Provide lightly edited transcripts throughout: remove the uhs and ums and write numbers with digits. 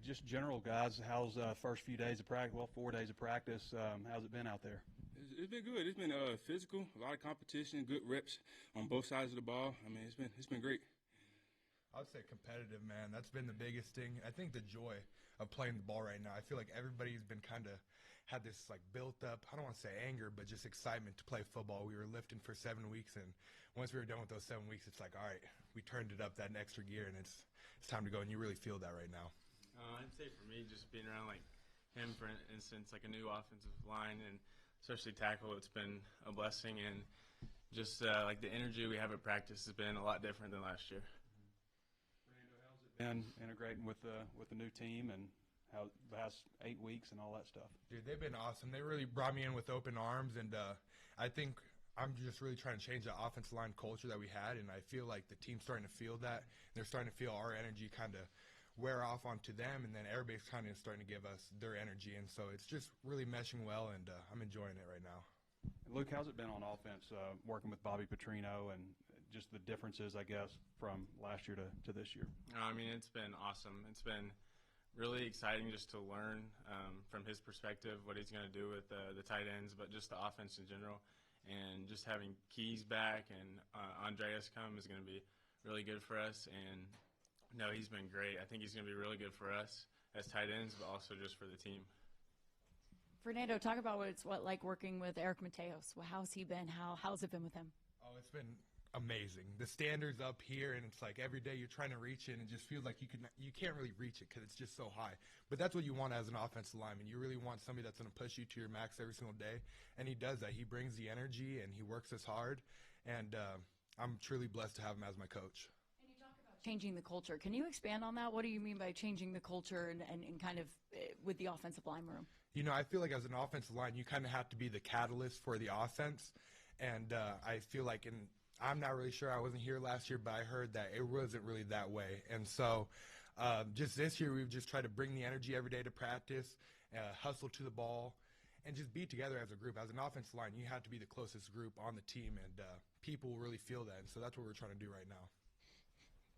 Just general, guys, how's first few days of practice, well, 4 days of practice, how's it been out there? It's been good. It's been physical, a lot of competition, good reps on both sides of the ball. I mean, it's been great. I would say competitive, man. That's been the biggest thing. I think the joy of playing the ball right now. I feel like everybody's been kind of had this like built up, I don't want to say anger, but just excitement to play football. We were lifting for 7 weeks, and once we were done with those 7 weeks, it's like, all right, we turned it up that extra gear, and it's time to go, and you really feel that right now. I'd say for me, just being around like him, for instance, like a new offensive line and especially tackle, it's been a blessing, and just like the energy we have at practice has been a lot different than last year. Fernando, how's it been integrating with the new team and how the past 8 weeks and all that stuff? Dude, they've been awesome. They really brought me in with open arms, and I think I'm just really trying to change the offensive line culture that we had, and I feel like the team's starting to feel that. They're starting to feel our energy kind of wear off onto them, and then everybody's kind of starting to give us their energy, and so it's just really meshing well, and I'm enjoying it right now. Luke, how's it been on offense, working with Bobby Petrino, and just the differences, I guess, from last year to this year? I mean, it's been awesome. It's been really exciting just to learn from his perspective what he's going to do with the tight ends, but just the offense in general. And just having Keys back and Andreas come is going to be really good for us. And no, he's been great. I think he's going to be really good for us as tight ends, but also just for the team. Fernando, talk about what it's like working with Eric Mateos. How's he been? How's it been with him? Oh, it's been amazing. The standards up here, and it's like every day you're trying to reach it, and it just feels like you can't really reach it because it's just so high. But that's what you want as an offensive lineman. You really want somebody that's going to push you to your max every single day, and he does that. He brings the energy, and he works us hard, and I'm truly blessed to have him as my coach. Changing the culture. Can you expand on that? What do you mean by changing the culture and kind of with the offensive line room? You know, I feel like as an offensive line, you kind of have to be the catalyst for the offense. And I feel like, I'm not really sure, I wasn't here last year, but I heard that it wasn't really that way. And so just this year, we've just tried to bring the energy every day to practice, hustle to the ball, and just be together as a group. As an offensive line, you have to be the closest group on the team, and people will really feel that. And so that's what we're trying to do right now.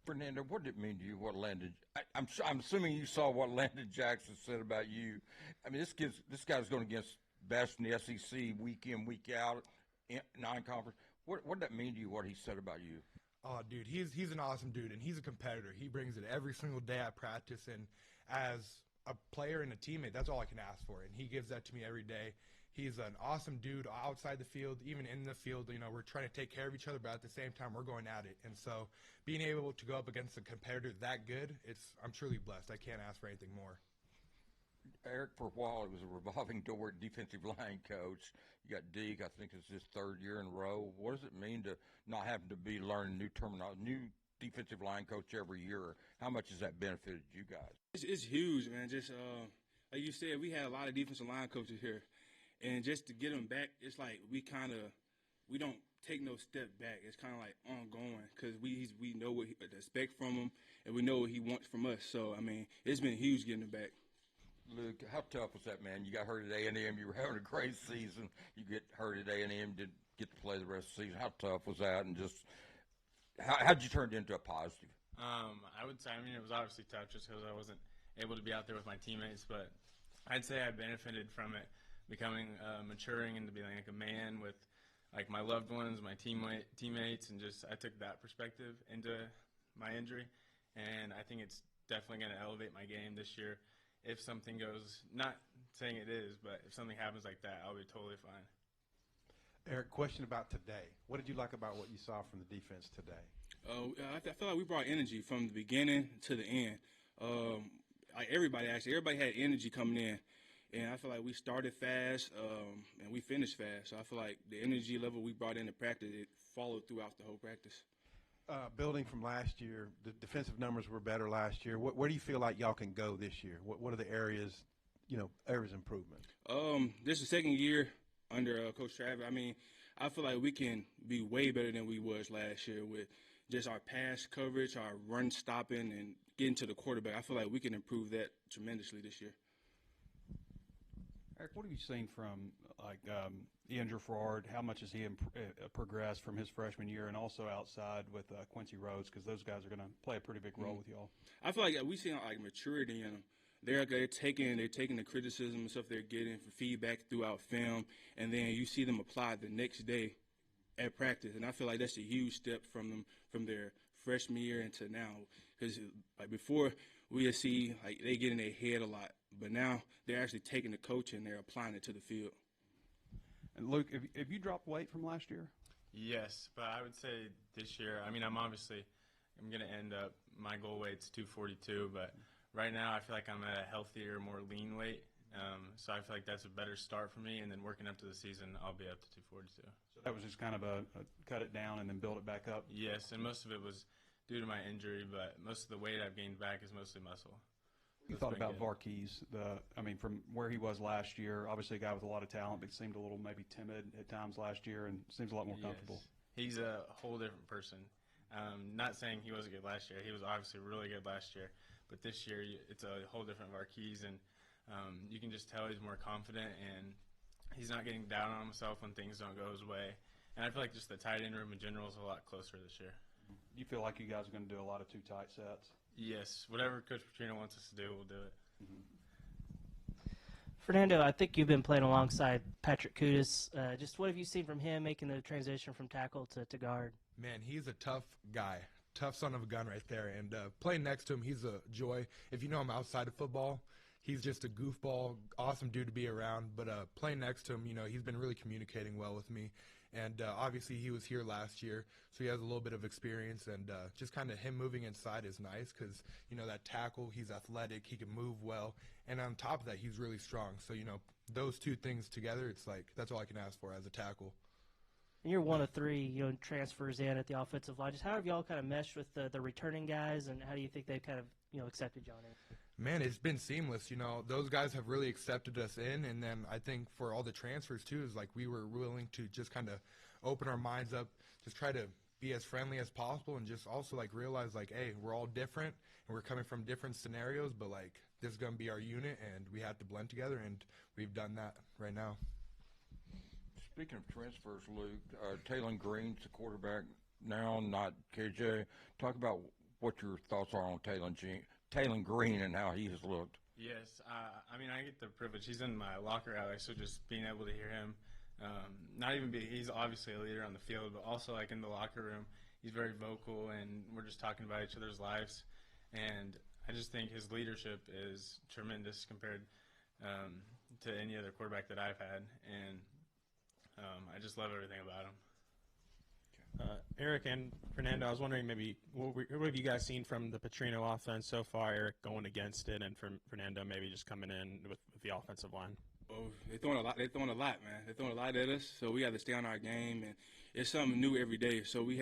Fernando, what did it mean to you? What Landon? I'm assuming you saw what Landon Jackson said about you. I mean, this guy's going against best in the SEC week in, week out, non-conference. What did that mean to you? What he said about you? Oh, dude, he's an awesome dude, and he's a competitor. He brings it every single day at practice, and as a player and a teammate, that's all I can ask for, and he gives that to me every day. He's an awesome dude outside the field, even in the field. You know, we're trying to take care of each other, but at the same time, we're going at it. And so being able to go up against a competitor that good, I'm truly blessed. I can't ask for anything more. Eric, for a while, it was a revolving door defensive line coach. You got Deke, I think it's his third year in a row. What does it mean to not having to be learning new terminology, new defensive line coach every year? How much has that benefited you guys? It's huge, man. Just like you said, we had a lot of defensive line coaches here. And just to get him back, it's like we don't take no step back. It's kind of like ongoing because we know what to expect from him, and we know what he wants from us. So, I mean, it's been huge getting him back. Luke, how tough was that, man? You got hurt at A&M. You were having a great season. You get hurt at A&M, didn't get to play the rest of the season. How tough was that? And just how'd you turn it into a positive? I would say, I mean, it was obviously tough just because I wasn't able to be out there with my teammates, but I'd say I benefited from it. Becoming maturing into being like a man with like my loved ones, my teammates, and just I took that perspective into my injury, and I think it's definitely going to elevate my game this year. If something goes, not saying it is, but if something happens like that, I'll be totally fine. Eric, question about today. What did you like about what you saw from the defense today? I feel like we brought energy from the beginning to the end. Like everybody had energy coming in. And I feel like we started fast and we finished fast. So I feel like the energy level we brought into practice, it followed throughout the whole practice. Building from last year, the defensive numbers were better last year. Where do you feel like y'all can go this year? What are the areas improvement? This is the second year under Coach Travis. I mean, I feel like we can be way better than we was last year with just our pass coverage, our run stopping, and getting to the quarterback. I feel like we can improve that tremendously this year. Eric, what have you seen from like Ian Gerard, how much has he progressed from his freshman year, and also outside with Quincy Rhodes, because those guys are going to play a pretty big role with y'all. I feel like we see like maturity in them. They're taking the criticism and stuff they're getting for feedback throughout film, and then you see them apply the next day at practice. And I feel like that's a huge step from them from their freshman year into now. Because like before, we would see like they get in their head a lot, but now they're actually taking the coaching and they're applying it to the field. And Luke, have you dropped weight from last year? Yes, but I would say this year, I mean, I'm going to end up, my goal weight's 242, but right now I feel like I'm at a healthier, more lean weight. So I feel like that's a better start for me, and then working up to the season, I'll be up to 242. So that was just kind of a cut it down and then build it back up? Yes, and most of it was due to my injury, but most of the weight I've gained back is mostly muscle. You thought about Varkey's, from where he was last year, obviously a guy with a lot of talent, but seemed a little maybe timid at times last year and seems a lot more comfortable. He's a whole different person. Not saying he wasn't good last year. He was obviously really good last year, but this year it's a whole different Varkey's, and you can just tell he's more confident, and he's not getting down on himself when things don't go his way. And I feel like just the tight end room in general is a lot closer this year. You feel like you guys are going to do a lot of too tight sets? Yes, whatever Coach Petrino wants us to do, we'll do it. Fernando, I think you've been playing alongside Patrick Kudus. Just what have you seen from him making the transition from tackle to guard? Man, he's a tough guy, tough son of a gun right there. And playing next to him, he's a joy. If you know him outside of football, he's just a goofball, awesome dude to be around. But playing next to him, he's been really communicating well with me. And obviously he was here last year, so he has a little bit of experience. And just kind of him moving inside is nice because, that tackle, he's athletic, he can move well. And on top of that, he's really strong. So, those two things together, it's like that's all I can ask for as a tackle. And you're one of three, transfers in at the offensive line. Just how have y'all kind of meshed with the returning guys, and how do you think they've kind of, accepted y'all in? Man, it's been seamless. Those guys have really accepted us in, and then I think for all the transfers too is like we were willing to just kind of open our minds up, just try to be as friendly as possible, and just also like realize like, hey, we're all different and we're coming from different scenarios, but like this is gonna be our unit, and we have to blend together, and we've done that right now. Speaking of transfers, Luke, Taylon Green's the quarterback now, not KJ. Talk about what your thoughts are on Taylon Green and how he has looked. Yes, I get the privilege. He's in my locker, Alex, so just being able to hear him, he's obviously a leader on the field, but also like in the locker room, he's very vocal, and we're just talking about each other's lives. And I just think his leadership is tremendous compared to any other quarterback that I've had, and I just love everything about him. Eric and Fernando, I was wondering maybe what have you guys seen from the Petrino offense so far? Eric going against it, and from Fernando maybe just coming in with the offensive line. Oh, they're throwing a lot, man. They're throwing a lot at us, so we have to stay on our game, and it's something new every day. So we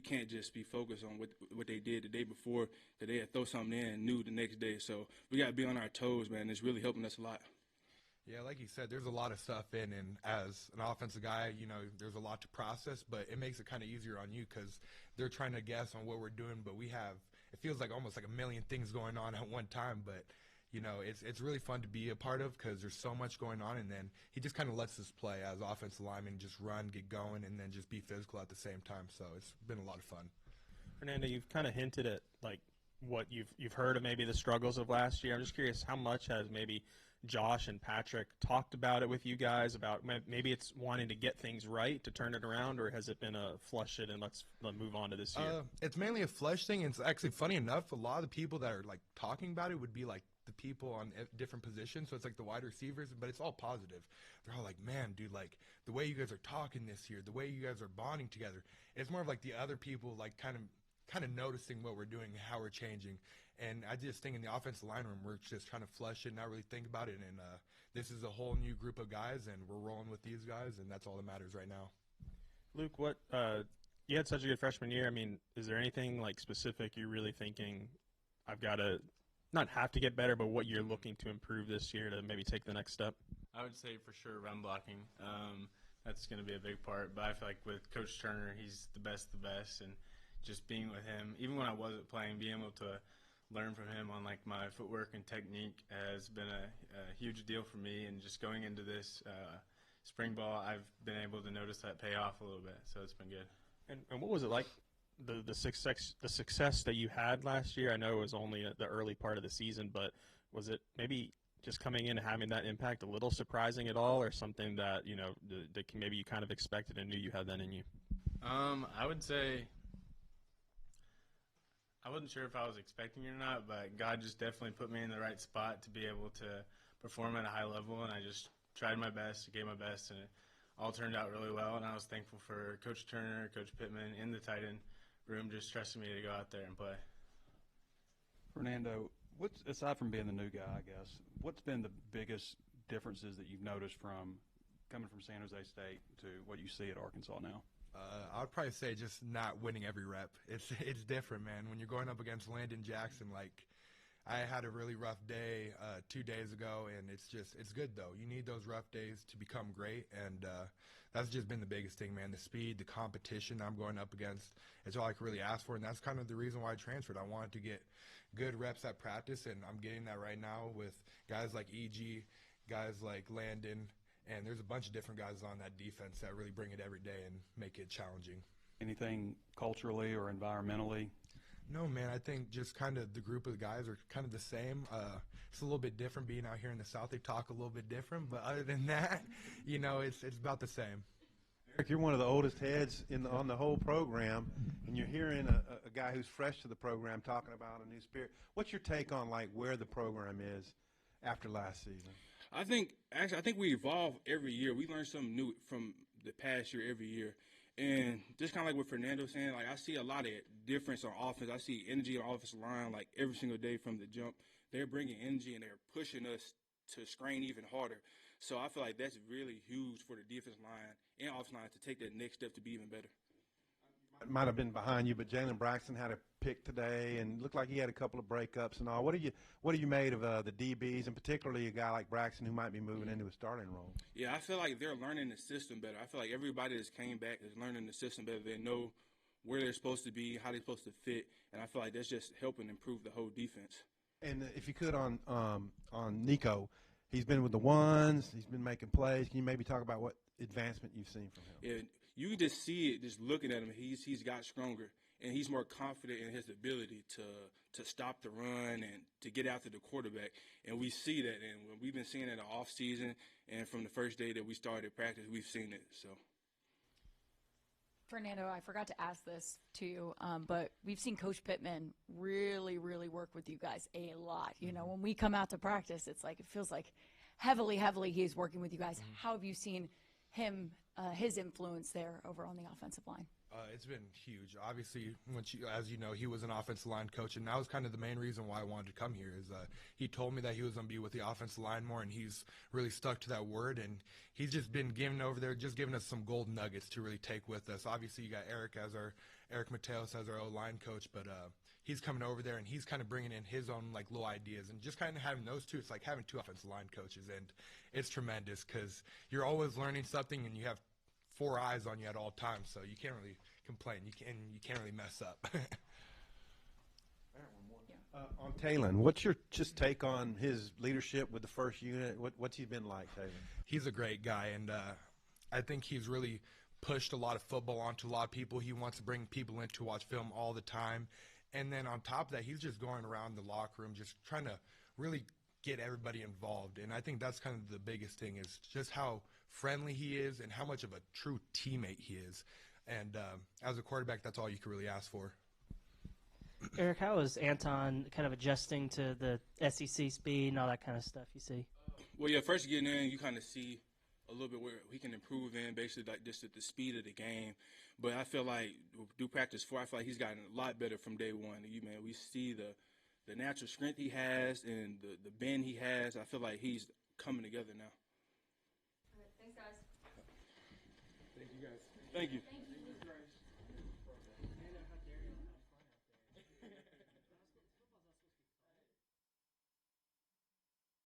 can't just be focused on what they did the day before. That they throw something in new the next day. So we got to be on our toes, man. It's really helping us a lot. Yeah, like you said, there's a lot of stuff in, and as an offensive guy, there's a lot to process, but it makes it kind of easier on you because they're trying to guess on what we're doing, but it feels like almost like a million things going on at one time, but, it's really fun to be a part of because there's so much going on, and then he just kind of lets us play as offensive linemen, just run, get going, and then just be physical at the same time, so it's been a lot of fun. Fernando, you've kind of hinted at, like, what you've heard of maybe the struggles of last year. I'm just curious, how much has maybe Josh and Patrick talked about it with you guys, about maybe it's wanting to get things right to turn it around, or has it been a flush it and let's move on to this year? It's mainly a flush thing. It's actually funny enough, a lot of the people that are like talking about it would be like the people on different positions. So it's like the wide receivers, but it's all positive. They're all like, man, dude, like the way you guys are talking this year, the way you guys are bonding together. It's more of like the other people like kind of noticing what we're doing, how we're changing. And I just think in the offensive line room, we're just trying to flush it, not really think about it. And this is a whole new group of guys, and we're rolling with these guys, and that's all that matters right now. Luke, you had such a good freshman year. I mean, is there anything like specific you're really thinking I've got to not have to get better, but what you're looking to improve this year to maybe take the next step? I would say for sure run blocking. That's going to be a big part. But I feel like with Coach Turner, he's the best, and just being with him, even when I wasn't playing, being able to learn from him on like my footwork and technique has been a huge deal for me. And just going into this spring ball, I've been able to notice that pay off a little bit. So it's been good. And what was it like, the success that you had last year? I know it was only the early part of the season, but was it maybe just coming in and having that impact a little surprising at all, or something that, you know, that maybe you kind of expected and knew you had that in you? I would say I wasn't sure if I was expecting it or not, but God just definitely put me in the right spot to be able to perform at a high level, and I just tried my best, gave my best, and it all turned out really well. And I was thankful for Coach Turner, Coach Pittman in the tight end room just trusting me to go out there and play. Fernando, aside from being the new guy, I guess, what's been the biggest differences that you've noticed from coming from San Jose State to what you see at Arkansas now? I would probably say just not winning every rep. It's different, man. When you're going up against Landon Jackson, like I had a really rough day 2 days ago, and it's good though. You need those rough days to become great, and that's just been the biggest thing, man. The speed, the competition I'm going up against, it's all I could really ask for, and that's kind of the reason why I transferred. I wanted to get good reps at practice, and I'm getting that right now with guys like EG, guys like Landon, and there's a bunch of different guys on that defense that really bring it every day and make it challenging. Anything culturally or environmentally? No, man, I think just kind of the group of guys are kind of the same. It's a little bit different being out here in the South. They talk a little bit different, but other than that, you know, it's about the same. Eric, you're one of the oldest heads on the whole program, and you're hearing a guy who's fresh to the program talking about a new spirit. What's your take on, like, where the program is after last season? I think we evolve every year. We learn something new from the past year every year. And just kind of like what Fernando was saying, like I see a lot of difference on offense. I see energy on the offensive line like every single day from the jump. They're bringing energy and they're pushing us to screen even harder. So I feel like that's really huge for the defensive line and offensive line to take that next step to be even better. It might have been behind you, but Jalen Braxton had a pick today and looked like he had a couple of breakups and all. What are you made of the DBs, and particularly a guy like Braxton who might be moving into a starting role? Yeah, I feel like they're learning the system better. I feel like everybody that's came back is learning the system better. They know where they're supposed to be, how they're supposed to fit, and I feel like that's just helping improve the whole defense. And if you could on Nico, he's been with the ones, he's been making plays. Can you maybe talk about what advancement you've seen from him? Yeah, you can just see it just looking at him. He's got stronger, and he's more confident in his ability to stop the run and to get after the quarterback. And we see that, and we've been seeing it in the off season, and from the first day that we started practice, we've seen it. So. Fernando, I forgot to ask this to you, but we've seen Coach Pittman really, really work with you guys a lot. You know, when we come out to practice, it feels like heavily he's working with you guys. Mm-hmm. How have you seen him, his influence there over on the offensive line? It's been huge. Obviously, as you know, he was an offensive line coach, and that was kind of the main reason why I wanted to come here. Is he told me that he was going to be with the offensive line more, and he's really stuck to that word. And he's just been giving us some gold nuggets to really take with us. Obviously, you got Eric Mateos as our O-line coach, but he's coming over there and he's kind of bringing in his own like little ideas, and just kind of having those two. It's like having two offensive line coaches, and it's tremendous because you're always learning something, and you have 4 eyes on you at all times, so you can't really complain. You can't really mess up. On Talon, what's your just take on his leadership with the first unit? What's he been like, Talon? He's a great guy, and I think he's really pushed a lot of football onto a lot of people. He wants to bring people in to watch film all the time, and then on top of that, he's just going around the locker room just trying to really get everybody involved. And I think that's kind of the biggest thing, is just how friendly he is and how much of a true teammate he is. And as a quarterback, that's all you can really ask for. Eric, how is Anton kind of adjusting to the SEC speed and all that kind of stuff you see? Well, yeah, first getting in, you kind of see a little bit where he can improve in, basically like just at the speed of the game. But I feel like through practice 4, I feel like he's gotten a lot better from day one. We see the natural strength he has and the bend he has. I feel like he's coming together now. All right, thanks, guys. Thank you, guys. Thank you.